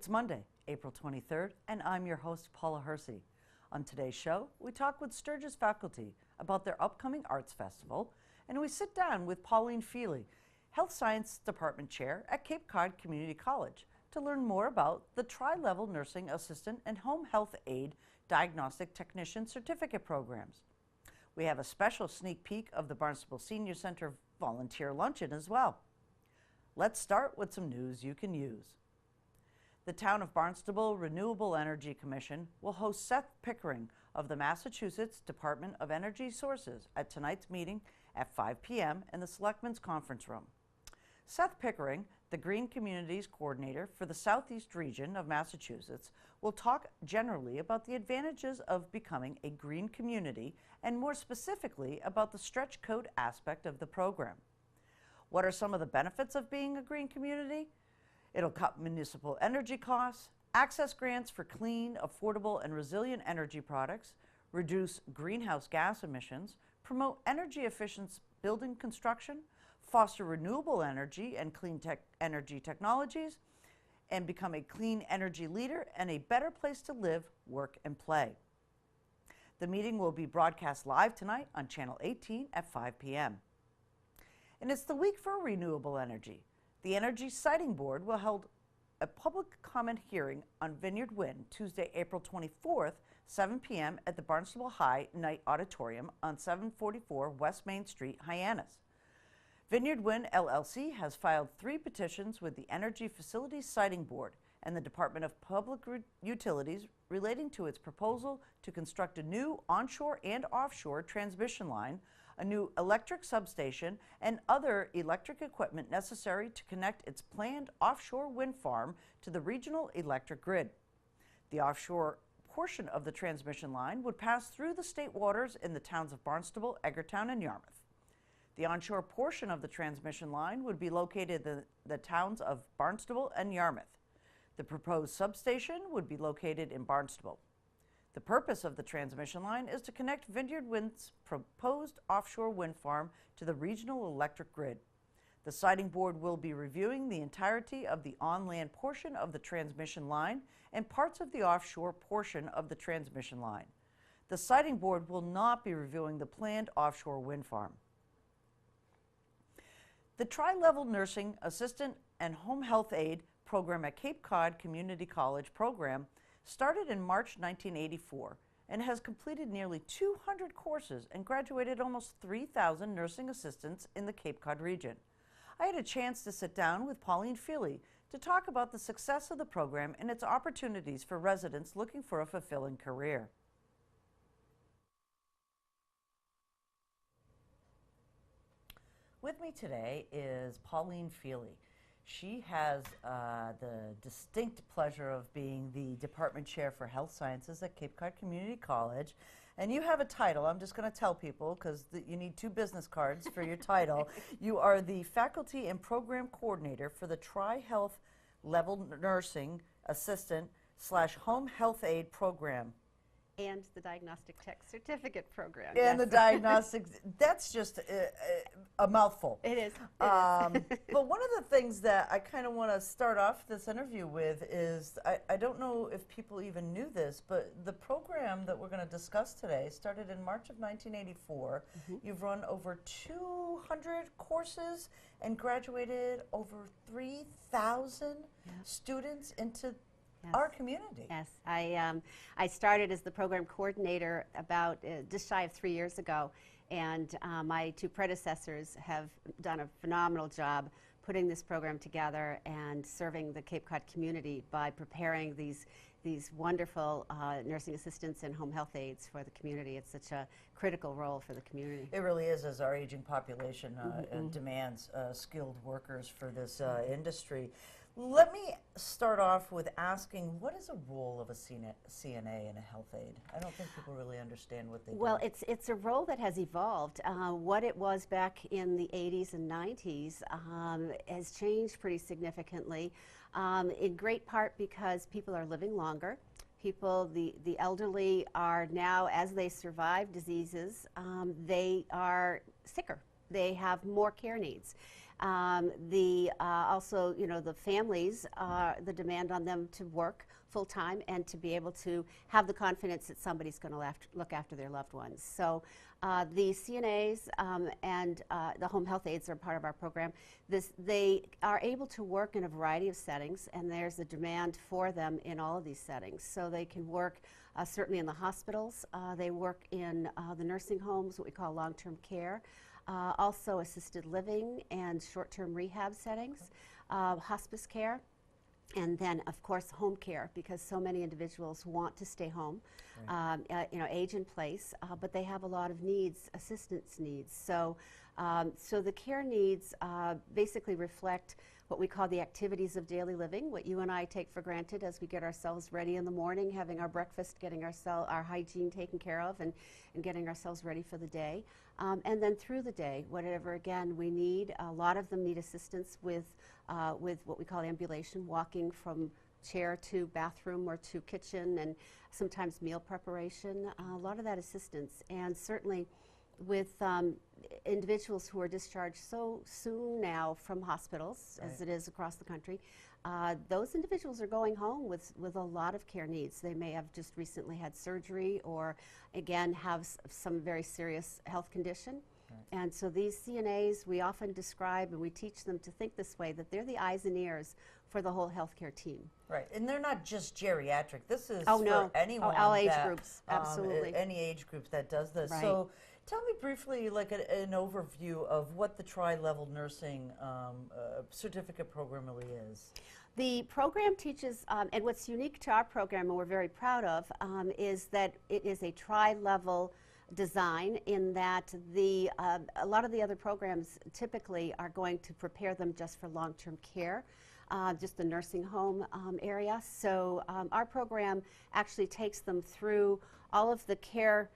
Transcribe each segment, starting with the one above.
It's Monday, April 23rd, and I'm your host, Paula Hersey. On today's show, we talk with Sturgis faculty about their upcoming arts festival, and we sit down with Pauline Feely, Health Science Department Chair at Cape Cod Community College, to learn more about the tri-level nursing assistant and home health aide diagnostic technician certificate programs. We have a special sneak peek of the Barnstable Senior Center volunteer luncheon as well. Let's start with some news you can use. The Town of Barnstable Renewable Energy Commission will host Seth Pickering of the Massachusetts Department of Energy Sources at tonight's meeting at 5 p.m. in the Selectmen's Conference Room. Seth Pickering, the Green Communities Coordinator for the Southeast region of Massachusetts, will talk generally about the advantages of becoming a green community and more specifically about the stretch code aspect of the program. What are some of the benefits of being a green community? It'll cut municipal energy costs, access grants for clean, affordable, and resilient energy products, reduce greenhouse gas emissions, promote energy efficient building construction, foster renewable energy and clean energy technologies, and become a clean energy leader and a better place to live, work, and play. The meeting will be broadcast live tonight on Channel 18 at 5 p.m. And it's the week for renewable energy. The Energy Siting Board will hold a public comment hearing on Vineyard Wind Tuesday, April 24th, 7 p.m. at the Barnstable High Night Auditorium on 744 West Main Street, Hyannis. Vineyard Wind LLC has filed 3 petitions with the Energy Facilities Siting Board and the Department of Public Utilities relating to its proposal to construct a new onshore and offshore transmission line, a new electric substation, and other electric equipment necessary to connect its planned offshore wind farm to the regional electric grid. The offshore portion of the transmission line would pass through the state waters in the towns of Barnstable, Edgartown, and Yarmouth. The onshore portion of the transmission line would be located in the towns of Barnstable and Yarmouth. The proposed substation would be located in Barnstable. The purpose of the transmission line is to connect Vineyard Wind's proposed offshore wind farm to the regional electric grid. The Siting Board will be reviewing the entirety of the on-land portion of the transmission line and parts of the offshore portion of the transmission line. The Siting Board will not be reviewing the planned offshore wind farm. The Tri-Level Nursing Assistant and Home Health Aide program at Cape Cod Community College program started in March 1984 and has completed nearly 200 courses and graduated almost 3,000 nursing assistants in the Cape Cod region. I had a chance to sit down with Pauline Feely to talk about the success of the program and its opportunities for residents looking for a fulfilling career. With me today is Pauline Feely. She has the distinct pleasure of being the Department Chair for Health Sciences at Cape Cod Community College. And you have a title. I'm just going to tell people because you need 2 business cards for your title. You are the Faculty and Program Coordinator for the Tri-Health Level Nursing Assistant / Home Health Aide Program. And the Diagnostic Tech Certificate Program. And yes. The diagnostics, that's just a mouthful. It is. But one of the things that I kind of want to start off this interview with is, I don't know if people even knew this, but the program that we're going to discuss today started in March of 1984. Mm-hmm. You've run over 200 courses and graduated over 3,000 students into Yes. our community. Yes, I started as the program coordinator about just shy of 3 years ago, and my 2 predecessors have done a phenomenal job putting this program together and serving the Cape Cod community by preparing these wonderful nursing assistants and home health aides for the community. It's such a critical role for the community. It really is, as our aging population demands skilled workers for this industry. Let me start off with asking, what is the role of a CNA and a health aide? I don't think people really understand what they do. Well, it's a role that has evolved. What it was back in the 80s and 90s has changed pretty significantly, in great part because people are living longer. People, the elderly are now, as they survive diseases, they are sicker. They have more care needs. Also, the families, the demand on them to work full time and to be able to have the confidence that somebody's going to look after their loved ones. So the CNAs and the home health aides are part of our program. They are able to work in a variety of settings, and there's a demand for them in all of these settings. So they can work certainly in the hospitals. They work in the nursing homes, what we call long-term care. Also assisted living and short-term rehab settings, hospice care, and then of course home care, because so many individuals want to stay home, age in place, but they have a lot of needs, assistance needs. So the care needs basically reflect what we call the activities of daily living, what you and I take for granted as we get ourselves ready in the morning, having our breakfast, getting our hygiene taken care of, and getting ourselves ready for the day. And then through the day, whatever, again, we need, a lot of them need assistance with what we call ambulation, walking from chair to bathroom or to kitchen, and sometimes meal preparation, a lot of that assistance. And certainly with individuals who are discharged so soon now from hospitals, as it is across the country, those individuals are going home with a lot of care needs. They may have just recently had surgery, or again have some very serious health condition. And so these CNAs, we often describe and we teach them to think this way, that they're the eyes and ears for the whole healthcare team. Right, and they're not just geriatric. This is no. for anyone. All age groups, absolutely. Any age group that does this. Right. So tell me briefly, like an overview of what the tri-level nursing certificate program really is. The program teaches, and what's unique to our program, and we're very proud of, is that it is a tri-level design, in that a lot of the other programs typically are going to prepare them just for long-term care, just the nursing home area. So our program actually takes them through all of the care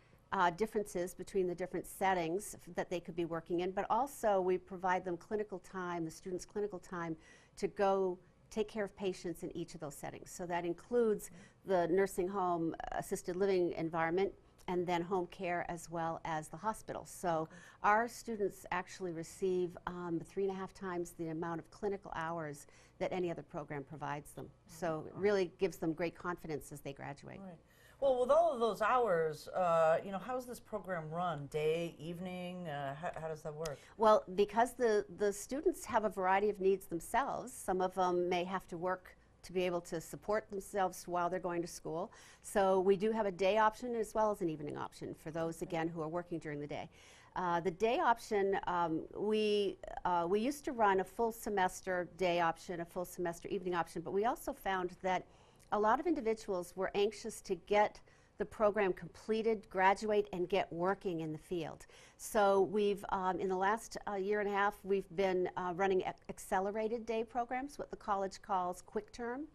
differences between the different settings that they could be working in, but also we provide them clinical time, the students' clinical time, to go take care of patients in each of those settings. So that includes the nursing home, assisted living environment, and then home care, as well as the hospital. So our students actually receive 3.5 times the amount of clinical hours that any other program provides them. So it really gives them great confidence as they graduate. Right. Well, with all of those hours, how is this program run? Day, evening? How does that work? Well, because the students have a variety of needs themselves, some of them may have to work to be able to support themselves while they're going to school. So we do have a day option as well as an evening option for those, again, who are working during the day. The day option, we used to run a full semester day option, a full semester evening option, but we also found that a lot of individuals were anxious to get the program completed, graduate, and get working in the field. So we've, in the last year and a half, we've been running accelerated day programs, what the college calls quick term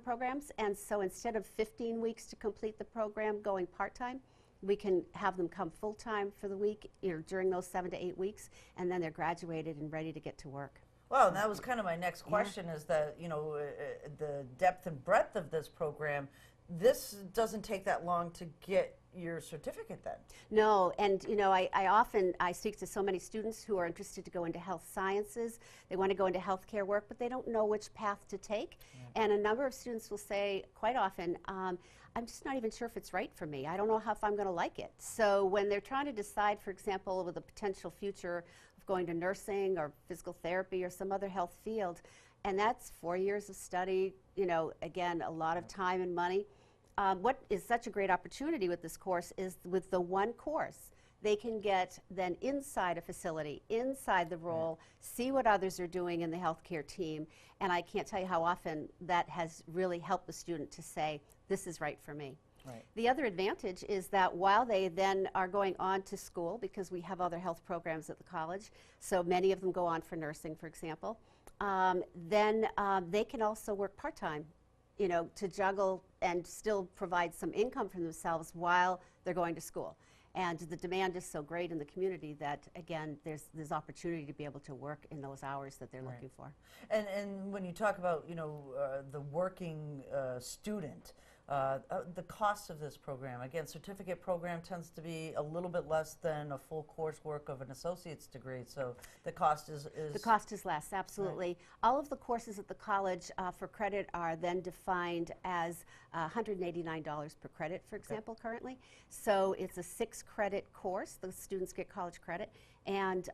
programs. And so instead of 15 weeks to complete the program going part-time, we can have them come full-time for the week, during those 7 to 8 weeks, and then they're graduated and ready to get to work. Well, and that was kind of my next question, is that, the depth and breadth of this program, this doesn't take that long to get your certificate then. No, and I speak to so many students who are interested to go into health sciences. They want to go into healthcare work, but they don't know which path to take. Yeah. And a number of students will say quite often, I'm just not even sure if it's right for me. I don't know if I'm going to like it. So when they're trying to decide, for example, with a potential future of going to nursing or physical therapy or some other health field, and that's 4 years of study, again, a lot of time and money. What is such a great opportunity with this course is with the one course, they can get then inside a facility, inside the role, see what others are doing in the healthcare team, and I can't tell you how often that has really helped the student to say, this is right for me. Right. The other advantage is that while they then are going on to school, because we have other health programs at the college, so many of them go on for nursing, for example, then they can also work part-time, to juggle and still provide some income for themselves while they're going to school. And the demand is so great in the community that, again, there's opportunity to be able to work in those hours that they're looking for. And when you talk about, the working student, the cost of this program. Again, certificate program tends to be a little bit less than a full coursework of an associate's degree, so the cost is The cost is less, absolutely. Right. All of the courses at the college for credit are then defined as $189 per credit, for example, currently. So it's a 6-credit course. The students get college credit, and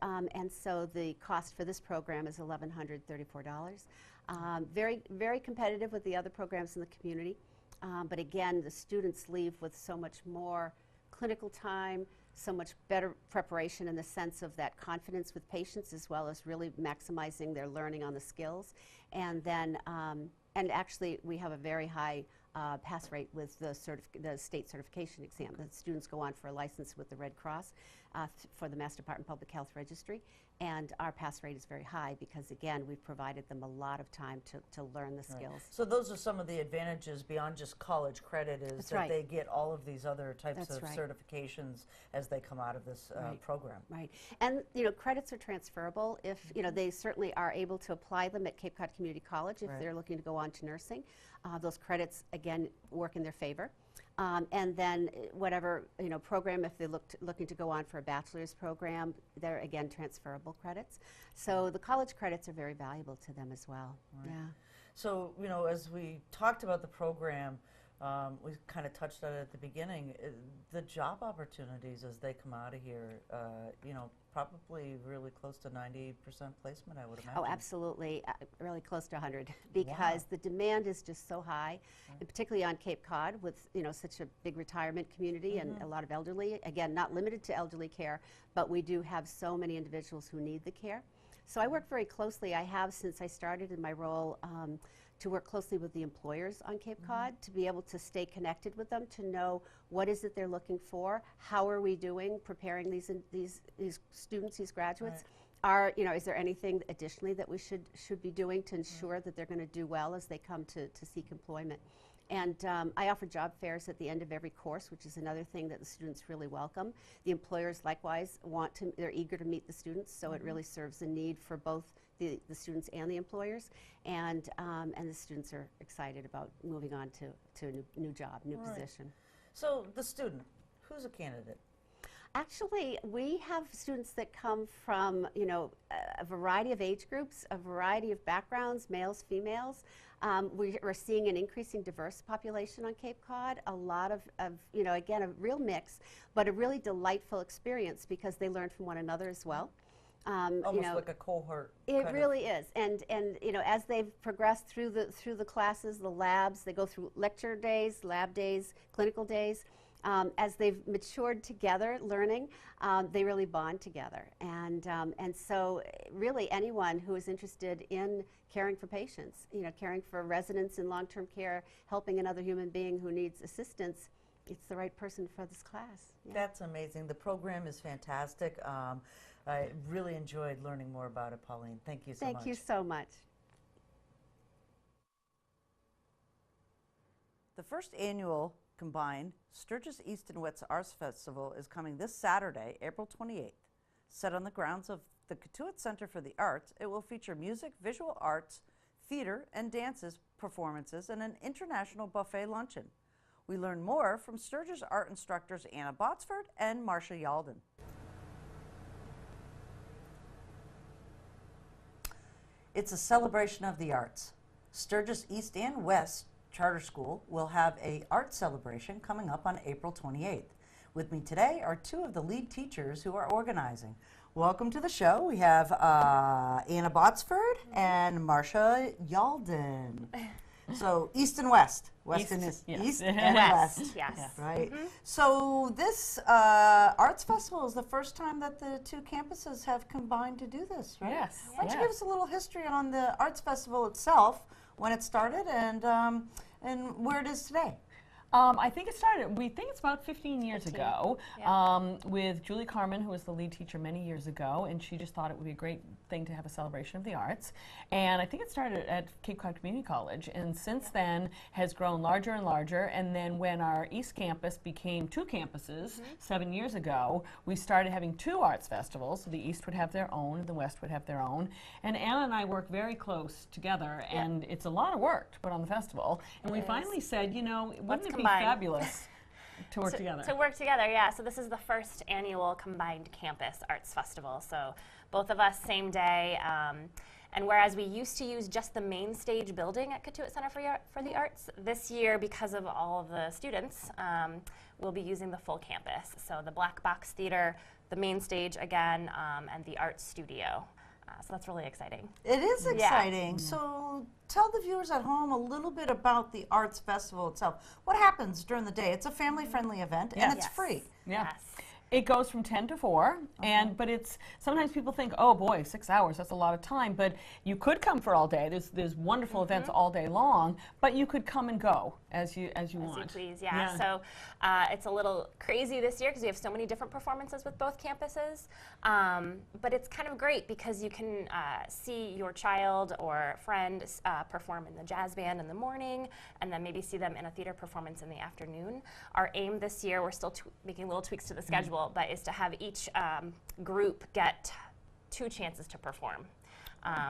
so the cost for this program is $1,134. Very, very competitive with the other programs in the community. But again, the students leave with so much more clinical time, so much better preparation in the sense of that confidence with patients, as well as really maximizing their learning on the skills. And then, and actually, we have a very high pass rate with the state certification exam. The students go on for a license with the Red Cross for the Mass Department Public Health Registry, and our pass rate is very high because, again, we've provided them a lot of time to learn the skills. So those are some of the advantages beyond just college credit is That's that right. they get all of these other types That's of right. certifications as they come out of this program. Right, and credits are transferable if they certainly are able to apply them at Cape Cod Community College if Right. they're looking to go on to nursing. Those credits again work in their favor, and then whatever program, if they're looking to go on for a bachelor's program, they're again transferable credits. So the college credits are very valuable to them as well. Right. Yeah. So as we talked about the program, we kind of touched on it at the beginning. The job opportunities as they come out of here, probably really close to 90% placement, I would imagine. Oh, absolutely, really close to 100, because Wow. the demand is just so high, and particularly on Cape Cod with such a big retirement community and a lot of elderly. Again, not limited to elderly care, but we do have so many individuals who need the care. So I work very closely. I have since I started in my role to work closely with the employers on Cape Cod, to be able to stay connected with them, to know what is it they're looking for, how are we doing preparing these students, these graduates. Right. Is there anything additionally that we should be doing to ensure that they're going to do well as they come to seek employment. And I offer job fairs at the end of every course, which is another thing that the students really welcome. The employers likewise they're eager to meet the students, so it really serves a need for both the students and the employers, and the students are excited about moving on to a new job, new position. So the student, who's a candidate? Actually, we have students that come from a variety of age groups, a variety of backgrounds, males, females. We're seeing an increasing diverse population on Cape Cod, a lot of again, a real mix, but a really delightful experience because they learn from one another as well. Almost like a cohort. It really is, and as they've progressed through the classes, the labs, they go through lecture days, lab days, clinical days. As they've matured together, learning, they really bond together, and so really anyone who is interested in caring for patients, caring for residents in long-term care, helping another human being who needs assistance, it's the right person for this class. Yeah. That's amazing. The program is fantastic. I really enjoyed learning more about it, Pauline. Thank you so much. Thank you so much. The first annual combined Sturgis East and West Arts Festival is coming this Saturday, April 28th. Set on the grounds of the Cotuit Center for the Arts, it will feature music, visual arts, theater, and dances, performances, and an international buffet luncheon. We learn more from Sturgis art instructors Anna Botsford and Marcia Yalden. It's a celebration of the arts. Sturgis East and West Charter School will have an art celebration coming up on April 28th. With me today are two of the lead teachers who are organizing. Welcome to the show. We have Anna Botsford and Marcia Yalden. So East and West. East and West. Yes. Right. So this Arts Festival is the first time that the two campuses have combined to do this, right? Yes. Why don't you give us a little history on the Arts Festival itself, when it started, and where it is today? I think it started, we think it's about 15 years ago, with Julie Carmen, who was the lead teacher many years ago, and she just thought it would be a great thing to have a celebration of the arts. And I think it started at Cape Cod Community College, and since then has grown larger and larger. And then when our East Campus became 2 campuses 7 years ago, we started having 2 arts festivals. So the East would have their own, and the West would have their own. And Anna and I work very close together, and it's a lot of work to put on the festival. And we finally said, you know, wouldn't it be fabulous to work together? To work together, yeah. So this is the first annual combined campus arts festival. So both of us, same day. And whereas we used to use just the main stage building at Katuitt Center for the Arts, this year, because of all of the students, we'll be using the full campus. So the Black Box Theater, the main stage again, and the art studio. So that's really exciting. It is exciting. So tell the viewers at home a little bit about the Arts Festival itself. What happens during the day? It's a family-friendly event, and it's free. Yeah. It goes from 10 to 4, but it's, sometimes people think, oh boy, 6 hours, that's a lot of time, but you could come for all day. There's wonderful events all day long, but you could come and go as you want. As you please, yeah. So it's a little crazy this year because we have so many different performances with both campuses, but it's kind of great because you can see your child or friend perform in the jazz band in the morning, and then maybe see them in a theater performance in the afternoon. Our aim this year, we're still making little tweaks to the schedule, but is to have each group get 2 chances to perform.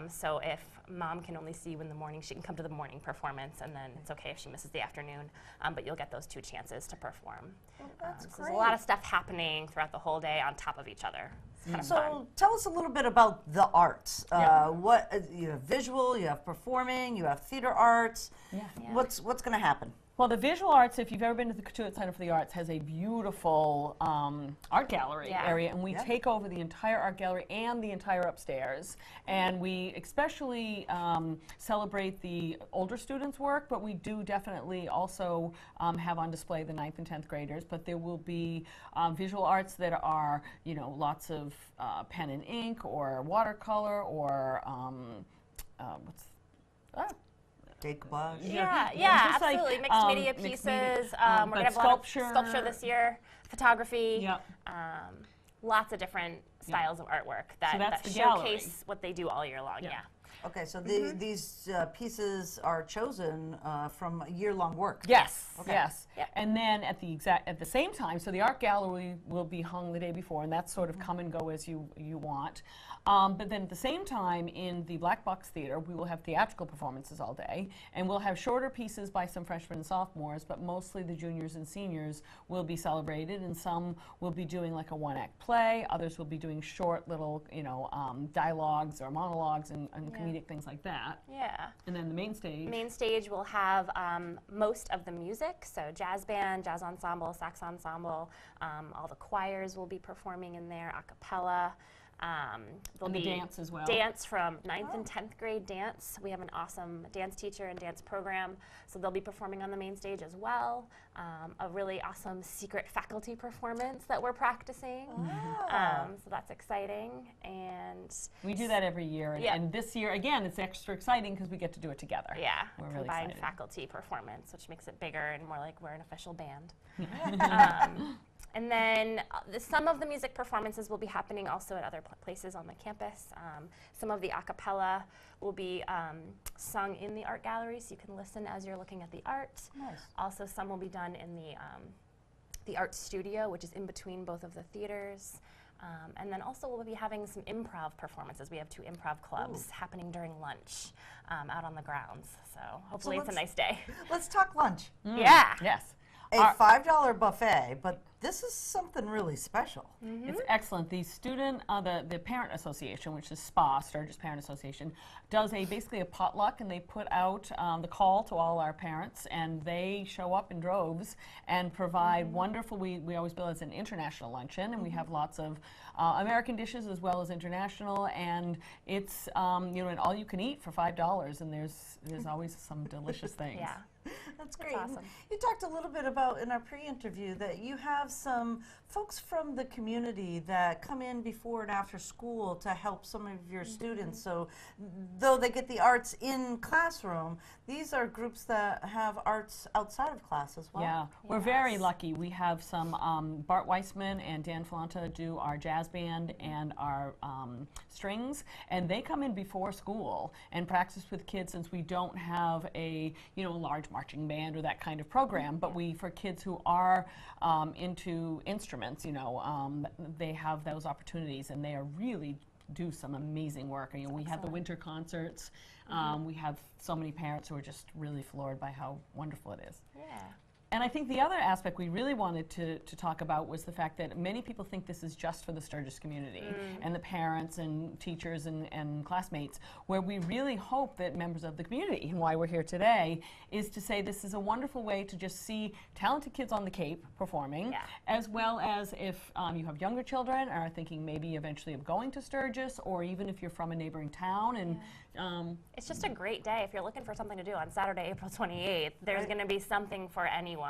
So if mom can only see you in the morning, she can come to the morning performance, and then it's okay if she misses the afternoon, but you'll get those 2 chances to perform. That's so great. there's a lot of stuff happening throughout the whole day on top of each other. It's kind of fun. So tell us a little bit about the arts. What you have visual, you have performing, you have theater arts. What's going to happen? Well, the visual arts, if you've ever been to the Katuitt Center for the Arts, has a beautiful art gallery area, and we take over the entire art gallery and the entire upstairs. And we especially celebrate the older students' work, but we do definitely also have on display the 9th and 10th graders. But there will be visual arts that are, you know, lots of pen and ink or watercolor or Decoupage. Yeah, just like, absolutely. Mixed media pieces. We're going to have a lot of sculpture this year, photography, lots of different styles of artwork that showcase what they do all year long. Okay, so these pieces are chosen from a year-long work. Yes, yes. And then at the same time, so the art gallery will be hung the day before, and that's sort of come and go as you want. But then at the same time, in the Black Box Theater, we will have theatrical performances all day, and we'll have shorter pieces by some freshmen and sophomores, but mostly the juniors and seniors will be celebrated, and some will be doing like a 1-act play, others will be doing short little, you know, dialogues or monologues and comedic things like that. And then the main stage. Main stage will have most of the music, so jazz band, jazz ensemble, sax ensemble, all the choirs will be performing in there, a cappella. There'll be dance as well. Dance from 9th and 10th grade dance. We have an awesome dance teacher and dance program, so they'll be performing on the main stage as well. A really awesome secret faculty performance that we're practicing. So that's exciting. And we do that every year. And this year, again, it's extra exciting because we get to do it together. We're combined really faculty performance, which makes it bigger and more like we're an official band. And then some of the music performances will be happening also at other places on the campus. Some of the a cappella will be sung in the art gallery, so you can listen as you're looking at the art. Also, some will be done in the art studio, which is in between both of the theaters. And then also we'll be having some improv performances. We have 2 improv clubs happening during lunch out on the grounds. So hopefully it's a nice day. Let's talk lunch. Yes. A $5 buffet, but this is something really special. It's excellent. The the Parent Association, which is SPA, Sturgis Parent Association, does basically a potluck, and they put out the call to all our parents, and they show up in droves and provide wonderful, we always bill as an international luncheon, and we have lots of American dishes as well as international, and it's you know, an all you can eat for $5, and there's always some delicious things. That's great. awesome. You talked a little bit about in our pre-interview that you have some folks from the community that come in before and after school to help some of your students. So though they get the arts in classroom, these are groups that have arts outside of class as well. Yeah, we're very lucky. We have some Bart Weissman and Dan Falanta do our jazz band and our strings, and they come in before school and practice with kids, since we don't have a large marching band or that kind of program. But for kids who are into instruments, they have those opportunities, and they are really do some amazing work. We have the winter concerts. We have so many parents who are just really floored by how wonderful it is. Yeah. And I think the other aspect we really wanted to talk about was the fact that many people think this is just for the Sturgis community and the parents and teachers and classmates, where we really hope that members of the community, and why we're here today, is to say this is a wonderful way to just see talented kids on the Cape performing, as well as if you have younger children or are thinking maybe eventually of going to Sturgis, or even if you're from a neighboring town. And it's just a great day. If you're looking for something to do on Saturday, April 28th, there's going to be something for anyone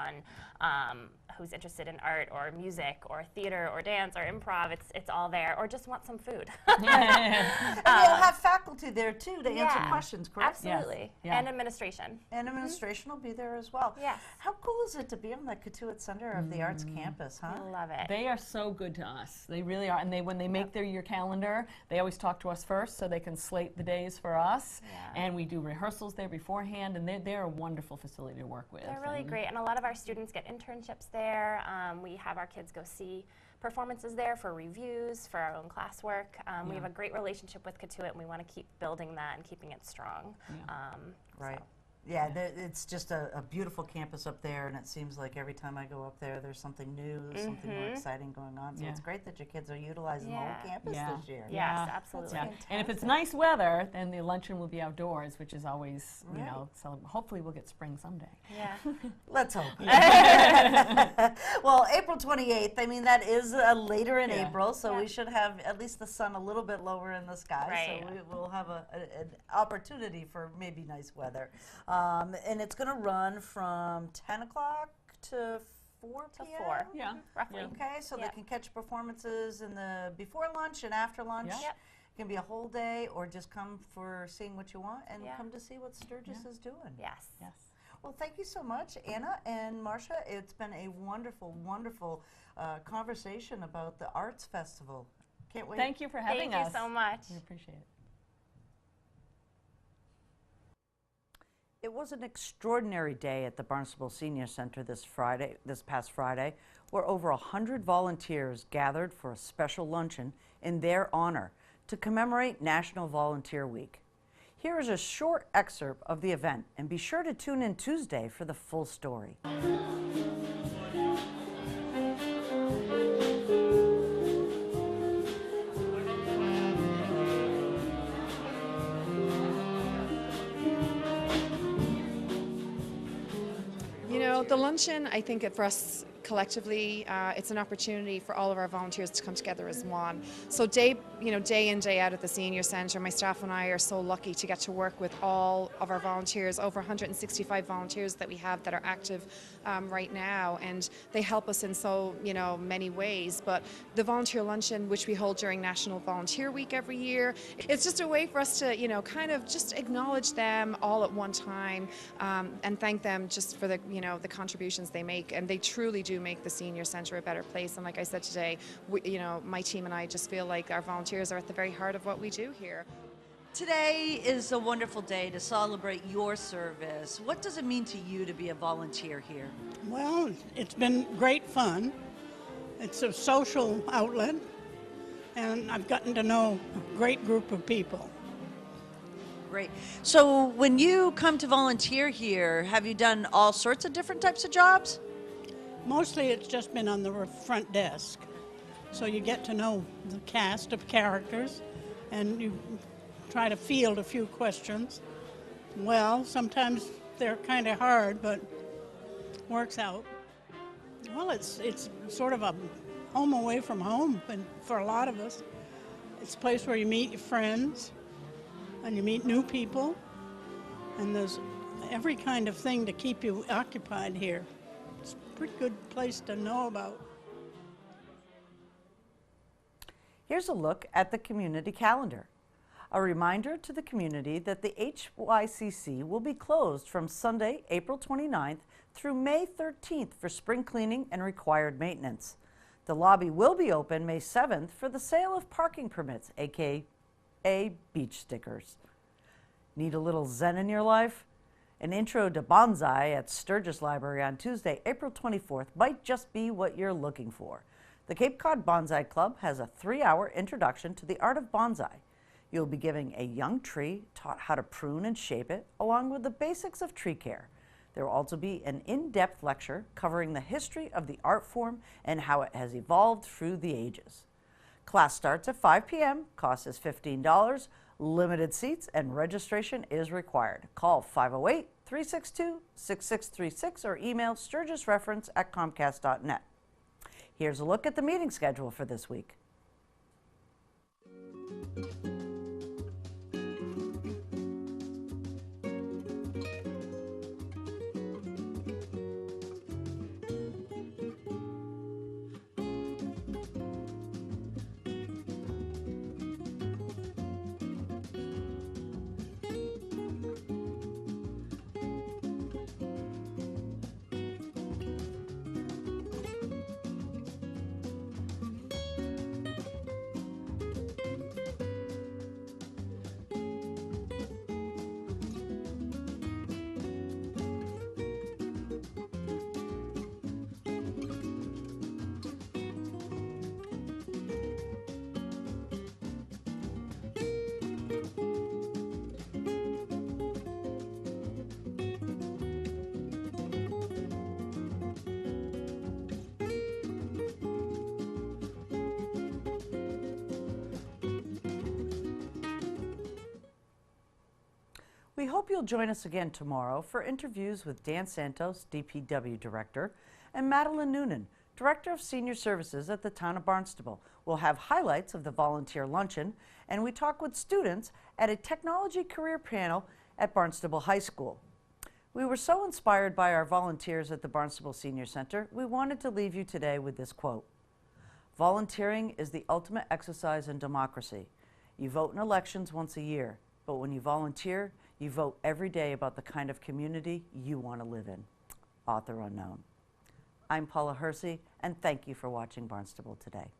who's interested in art or music or theater or dance or improv. It's all there, or just want some food. And you'll have faculty there too to answer questions, correct? Absolutely. Yeah. And administration. And administration will be there as well. Yes. How cool is it to be on the Katuitt Center of the Arts campus, huh? I love it. They are so good to us. They really are. And when they make their year calendar, they always talk to us first so they can slate the days for us. Yeah. And we do rehearsals there beforehand, and they're a wonderful facility to work with. They're really great, and a lot of our students get internships there. We have our kids go see performances there for reviews, for our own classwork. We have a great relationship with Katuitt, and we want to keep building that and keeping it strong. Right. Yeah, it's just a beautiful campus up there, and it seems like every time I go up there, there's something new, something more exciting going on. So it's great that your kids are utilizing the whole campus this year. Yes, absolutely. Yeah. And if it's nice weather, then the luncheon will be outdoors, which is always, so hopefully we'll get spring someday. Yeah. Let's hope. Well, April 28th, I mean, that is later in April, so we should have at least the sun a little bit lower in the sky. Right. So we will have an opportunity for maybe nice weather. And it's going to run from 10 o'clock to 4 p.m. To 4. Yeah. Roughly. Okay, so they can catch performances in the before lunch and after lunch. Yep. Yep. It can be a whole day, or just come for seeing what you want and Yeah. come to see what Sturgis is doing. Yes. Yes. Well, thank you so much, Anna and Marcia. It's been a wonderful, wonderful conversation about the Arts Festival. Can't wait. Thank you for having Thank us. you so much. We appreciate it. It was an extraordinary day at the Barnstable Senior Center this past Friday, where over 100 volunteers gathered for a special luncheon in their honor to commemorate National Volunteer Week. Here is a short excerpt of the event, and be sure to tune in Tuesday for the full story. The luncheon, I think for us collectively, it's an opportunity for all of our volunteers to come together as one. So day in, day out at the Senior Centre, my staff and I are so lucky to get to work with all of our volunteers, over 165 volunteers that we have that are active right now, and they help us in so many ways. But the volunteer luncheon, which we hold during National Volunteer Week every year, it's just a way for us to kind of just acknowledge them all at one time and thank them just for the the contributions they make, and they truly do make the Senior Centre a better place. And like I said today, my team and I just feel like our volunteers are at the very heart of what we do here. Today is a wonderful day to celebrate your service. What does it mean to you to be a volunteer here? Well, it's been great fun. It's a social outlet, and I've gotten to know a great group of people. Great. So when you come to volunteer here, have you done all sorts of different types of jobs? Mostly it's just been on the front desk. So you get to know the cast of characters, and you try to field a few questions. Well, sometimes they're kind of hard, but works out. Well, it's sort of a home away from home, and for a lot of us. It's a place where you meet your friends, and you meet new people, and there's every kind of thing to keep you occupied here. It's a pretty good place to know about. Here's a look at the community calendar. A reminder to the community that the HYCC will be closed from Sunday, April 29th through May 13th for spring cleaning and required maintenance. The lobby will be open May 7th for the sale of parking permits, aka beach stickers. Need a little zen in your life? An intro to bonsai at Sturgis Library on Tuesday, April 24th might just be what you're looking for. The Cape Cod Bonsai Club has a 3-hour introduction to the art of bonsai. You'll be giving a young tree taught how to prune and shape it, along with the basics of tree care. There will also be an in-depth lecture covering the history of the art form and how it has evolved through the ages. Class starts at 5 p.m., cost is $15, limited seats, and registration is required. Call 508-362-6636 or email sturgisreference@comcast.net. Here's a look at the meeting schedule for this week. We hope you'll join us again tomorrow for interviews with Dan Santos, DPW Director, and Madeline Noonan, Director of Senior Services at the Town of Barnstable. We'll have highlights of the volunteer luncheon, and we talk with students at a technology career panel at Barnstable High School. We were so inspired by our volunteers at the Barnstable Senior Center, we wanted to leave you today with this quote. Volunteering is the ultimate exercise in democracy. You vote in elections once a year, but when you volunteer, you vote every day about the kind of community you want to live in. Author unknown. I'm Paula Hersey, and thank you for watching Barnstable Today.